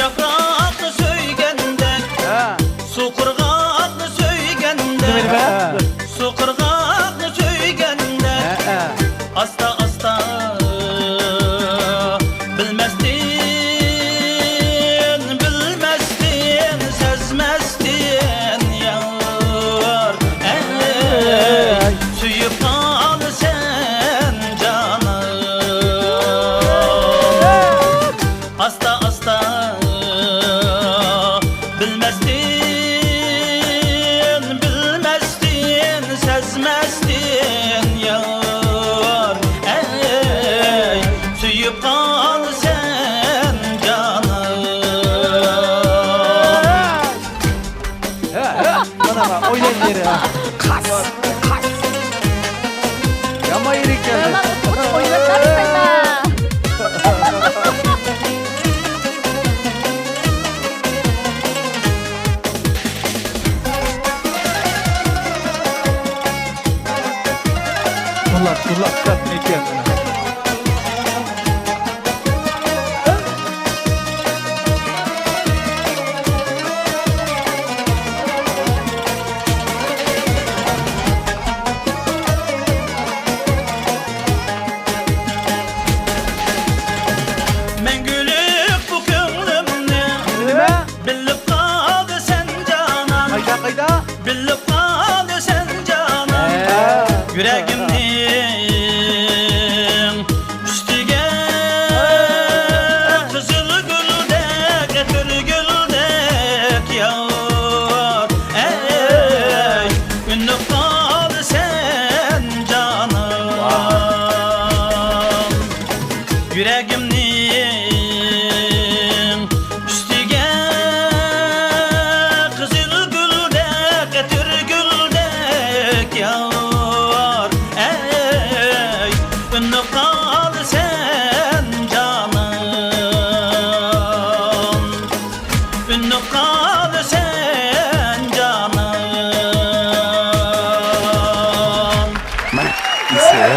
Yapraklı söygende su kırgaklı söygende su kırgaklı söygende asta asta bilmezsin bilmezsin sezmezsin yar suyup kal sen canım asta asta bilmezsin bilmezsin sezmezsin yar suyup kal sen canım Bana bak oynayın yeri ha. Kas. Yama iyilik geldi. Yalan oynatlarsın ha. Kulak ne kendine. Mengülük bu könglimni Nime? bilip kaldı sen canan Kayda. bilip kaldı sen canan yüreğimnin üstüge kızıl güldek etir güldek yar ünlü kaldı sen canan yüreğim